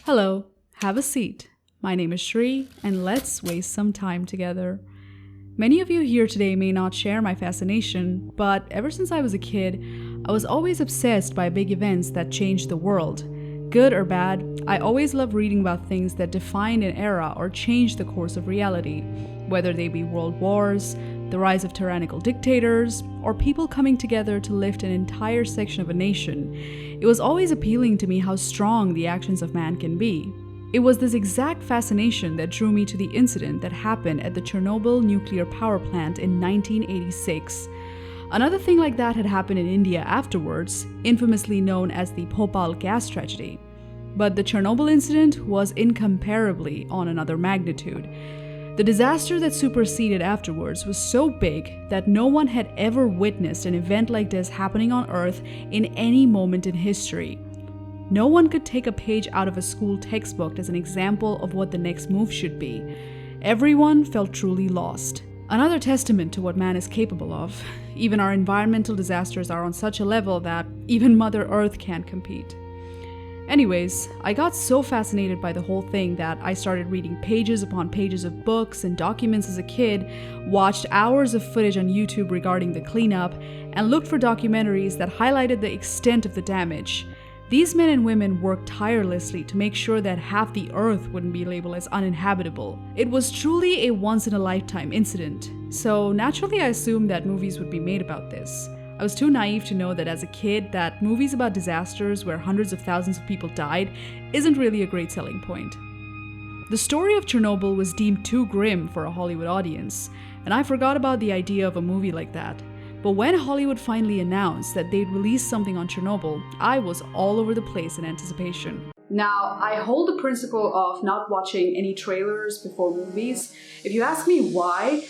Hello, have a seat. My name is Shri, and let's waste some time together. Many of you here today may not share my fascination, but ever since I was a kid, I was always obsessed by big events that changed the world. Good or bad, I always love reading about things that defined an era or changed the course of reality, whether they be world wars, the rise of tyrannical dictators, or people coming together to lift an entire section of a nation. It was always appealing to me how strong the actions of man can be. It was this exact fascination that drew me to the incident that happened at the Chernobyl nuclear power plant in 1986. Another thing like that had happened in India afterwards, infamously known as the Bhopal gas tragedy. But the Chernobyl incident was incomparably on another magnitude. The disaster that superseded afterwards was so big that no one had ever witnessed an event like this happening on Earth in any moment in history. No one could take a page out of a school textbook as an example of what the next move should be. Everyone felt truly lost. Another testament to what man is capable of. Even our environmental disasters are on such a level that even Mother Earth can't compete. Anyways, I got so fascinated by the whole thing that I started reading pages upon pages of books and documents as a kid, watched hours of footage on YouTube regarding the cleanup, and looked for documentaries that highlighted the extent of the damage. These men and women worked tirelessly to make sure that half the Earth wouldn't be labeled as uninhabitable. It was truly a once-in-a-lifetime incident, so naturally I assumed that movies would be made about this. I was too naive to know that as a kid that movies about disasters where hundreds of thousands of people died isn't really a great selling point. The story of Chernobyl was deemed too grim for a Hollywood audience, and I forgot about the idea of a movie like that. But when Hollywood finally announced that they'd release something on Chernobyl, I was all over the place in anticipation. Now, I hold the principle of not watching any trailers before movies. If you ask me why,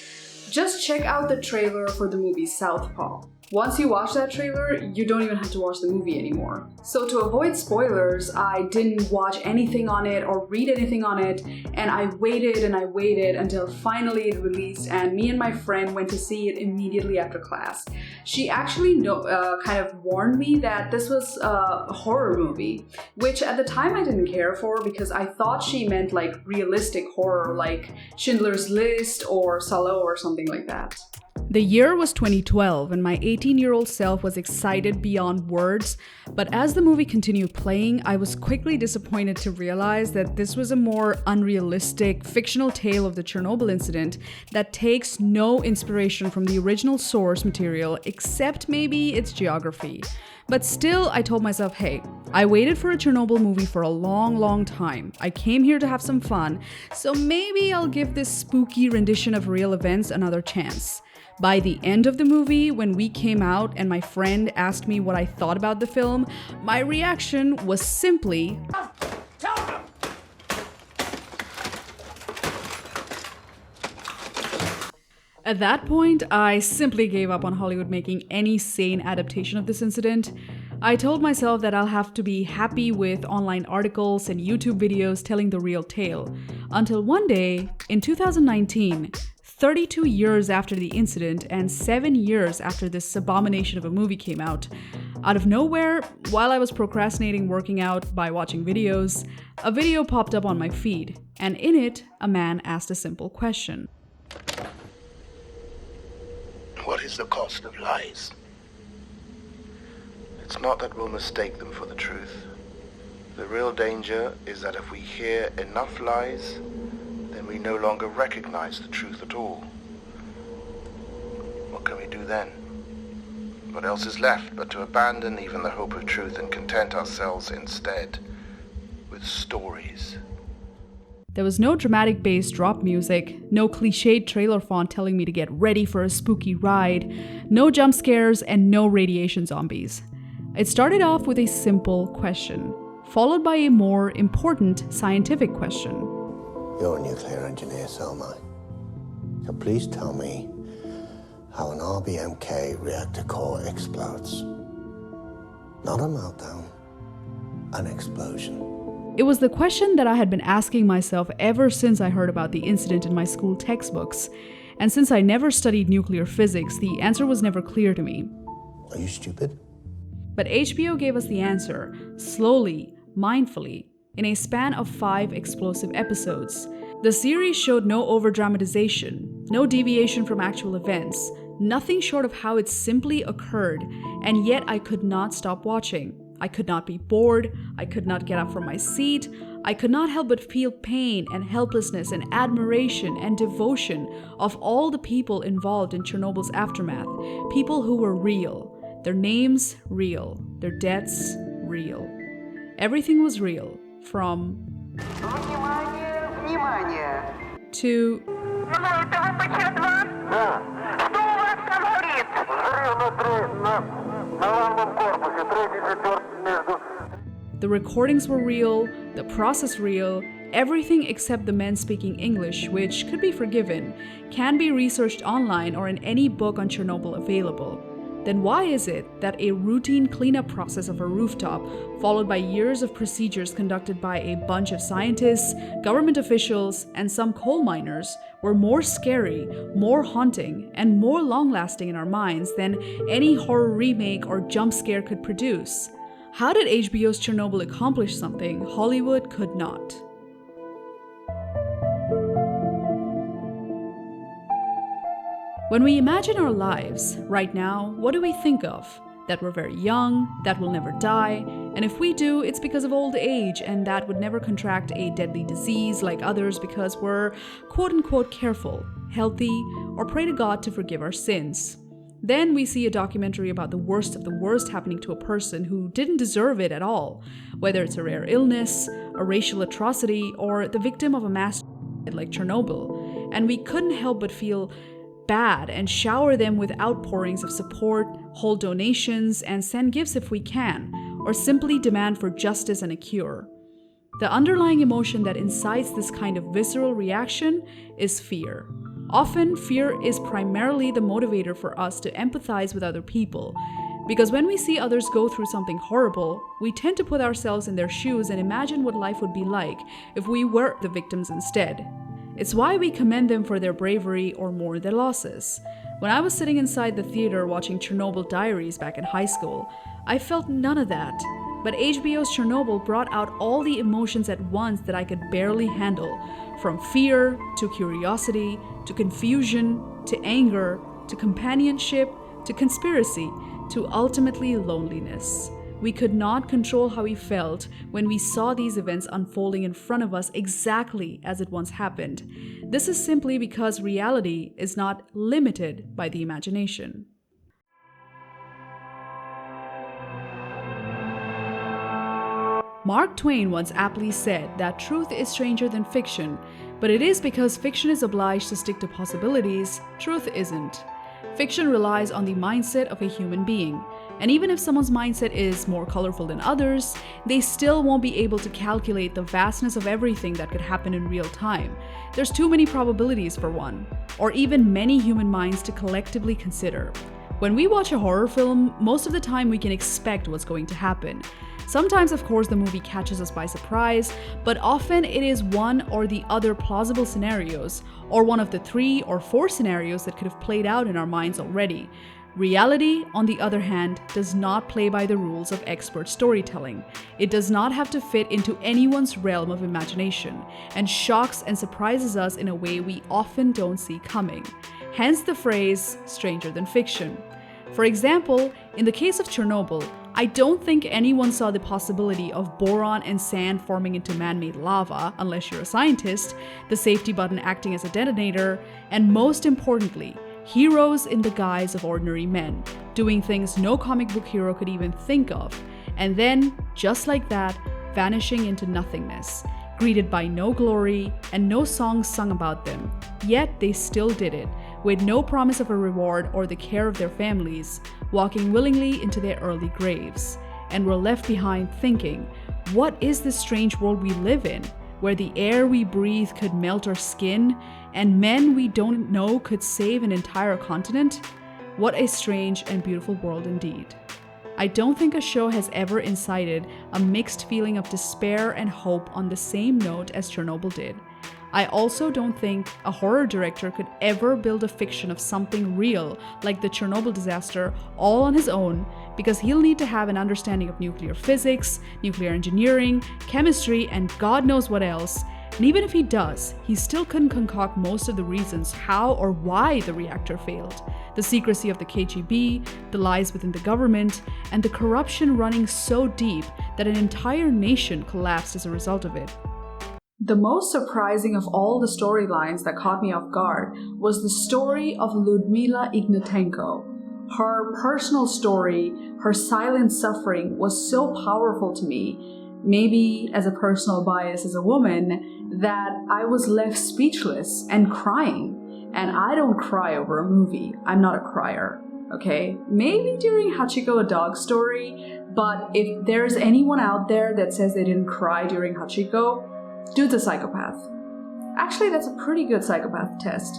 just check out the trailer for the movie Southpaw. Once you watch that trailer, you don't even have to watch the movie anymore. So to avoid spoilers, I didn't watch anything on it or read anything on it, and I waited until finally it released, and me and my friend went to see it immediately after class. She actually kind of warned me that this was a horror movie, which at the time I didn't care for because I thought she meant like realistic horror like Schindler's List or Salo or something like that. The year was 2012 and my 18-year-old self was excited beyond words, but as the movie continued playing, I was quickly disappointed to realize that this was a more unrealistic, fictional tale of the Chernobyl incident that takes no inspiration from the original source material except maybe its geography. But still, I told myself, hey, I waited for a Chernobyl movie for a long time. I came here to have some fun, so maybe I'll give this spooky rendition of real events another chance. By the end of the movie, when we came out and my friend asked me what I thought about the film, my reaction was simply, "Tell them!" At that point, I simply gave up on Hollywood making any sane adaptation of this incident. I told myself that I'll have to be happy with online articles and YouTube videos telling the real tale. Until one day, in 2019, 32 years after the incident and 7 years after this abomination of a movie came out of nowhere, while I was procrastinating working out by watching videos, a video popped up on my feed, and in it, a man asked a simple question. What is the cost of lies? It's not that we'll mistake them for the truth. The real danger is that if we hear enough lies, then we no longer recognize the truth at all. What can we do then? What else is left but to abandon even the hope of truth and content ourselves instead with stories? There was no dramatic bass drop music, no cliched trailer font telling me to get ready for a spooky ride, no jump scares, and no radiation zombies. It started off with a simple question, followed by a more important scientific question. You're a nuclear engineer, so am I. So please tell me how an RBMK reactor core explodes. Not a meltdown, an explosion. It was the question that I had been asking myself ever since I heard about the incident in my school textbooks. And since I never studied nuclear physics, the answer was never clear to me. Are you stupid? But HBO gave us the answer, slowly, mindfully, in a span of 5 explosive episodes. The series showed no over-dramatization, no deviation from actual events, nothing short of how it simply occurred, and yet I could not stop watching. I could not be bored, I could not get up from my seat, I could not help but feel pain and helplessness and admiration and devotion of all the people involved in Chernobyl's aftermath, people who were real, their names real, their deaths real. Everything was real, from to the recordings were real, the process real, everything except the men speaking English, which could be forgiven, can be researched online or in any book on Chernobyl available. Then why is it that a routine cleanup process of a rooftop, followed by years of procedures conducted by a bunch of scientists, government officials, and some coal miners, were more scary, more haunting, and more long-lasting in our minds than any horror remake or jump scare could produce? How did HBO's Chernobyl accomplish something Hollywood could not? When we imagine our lives right now, what do we think of? That we're very young, that we'll never die, and if we do, it's because of old age and that would never contract a deadly disease like others because we're quote-unquote careful, healthy, or pray to God to forgive our sins. Then we see a documentary about the worst of the worst happening to a person who didn't deserve it at all, whether it's a rare illness, a racial atrocity, or the victim of a mass like Chernobyl, and we couldn't help but feel bad and shower them with outpourings of support, hold donations, and send gifts if we can, or simply demand for justice and a cure. The underlying emotion that incites this kind of visceral reaction is fear. Often, fear is primarily the motivator for us to empathize with other people, because when we see others go through something horrible, we tend to put ourselves in their shoes and imagine what life would be like if we were the victims instead. It's why we commend them for their bravery or mourn their losses. When I was sitting inside the theater watching Chernobyl Diaries back in high school, I felt none of that. But HBO's Chernobyl brought out all the emotions at once that I could barely handle, from fear to curiosity to confusion to anger to companionship to conspiracy to ultimately loneliness. We could not control how we felt when we saw these events unfolding in front of us exactly as it once happened. This is simply because reality is not limited by the imagination. Mark Twain once aptly said that truth is stranger than fiction, but it is because fiction is obliged to stick to possibilities, truth isn't. Fiction relies on the mindset of a human being, and even if someone's mindset is more colorful than others, they still won't be able to calculate the vastness of everything that could happen in real time. There's too many probabilities for one, or even many human minds to collectively consider. When we watch a horror film, most of the time we can expect what's going to happen. Sometimes, of course, the movie catches us by surprise, but often it is one or the other plausible scenarios, or one of the 3 or 4 scenarios that could have played out in our minds already. Reality, on the other hand, does not play by the rules of expert storytelling. It does not have to fit into anyone's realm of imagination, and shocks and surprises us in a way we often don't see coming. Hence the phrase, stranger than fiction. For example, in the case of Chernobyl, I don't think anyone saw the possibility of boron and sand forming into man-made lava, unless you're a scientist, the safety button acting as a detonator, and most importantly, heroes in the guise of ordinary men, doing things no comic book hero could even think of, and then, just like that, vanishing into nothingness, greeted by no glory and no songs sung about them. Yet they still did it, with no promise of a reward or the care of their families, walking willingly into their early graves, and were left behind thinking, what is this strange world we live in, where the air we breathe could melt our skin, and men we don't know could save an entire continent? What a strange and beautiful world indeed. I don't think a show has ever incited a mixed feeling of despair and hope on the same note as Chernobyl did. I also don't think a horror director could ever build a fiction of something real like the Chernobyl disaster all on his own, because he'll need to have an understanding of nuclear physics, nuclear engineering, chemistry, and God knows what else. And even if he does, he still couldn't concoct most of the reasons how or why the reactor failed. The secrecy of the KGB, the lies within the government, and the corruption running so deep that an entire nation collapsed as a result of it. The most surprising of all the storylines that caught me off guard was the story of Lyudmila Ignatenko. Her personal story, her silent suffering was so powerful to me, maybe as a personal bias as a woman, that I was left speechless and crying. And I don't cry over a movie. I'm not a crier, okay? Maybe during Hachiko, a dog story, but if there's anyone out there that says they didn't cry during Hachiko, dude's a psychopath. Actually, that's a pretty good psychopath test.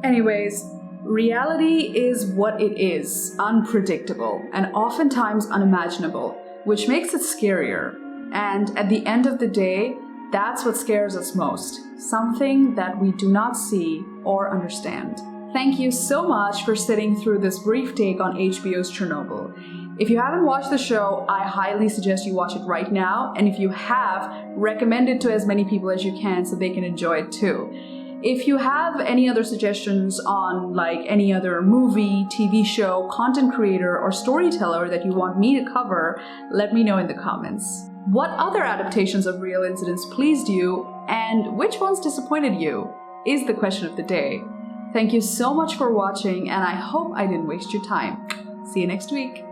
Anyways, reality is what it is, unpredictable, and oftentimes unimaginable, which makes it scarier. And at the end of the day, that's what scares us most, something that we do not see or understand. Thank you so much for sitting through this brief take on HBO's Chernobyl. If you haven't watched the show, I highly suggest you watch it right now, and if you have, recommend it to as many people as you can so they can enjoy it too. If you have any other suggestions on any other movie, TV show, content creator, or storyteller that you want me to cover, let me know in the comments. What other adaptations of real incidents pleased you, and which ones disappointed you, is the question of the day. Thank you so much for watching, and I hope I didn't waste your time. See you next week.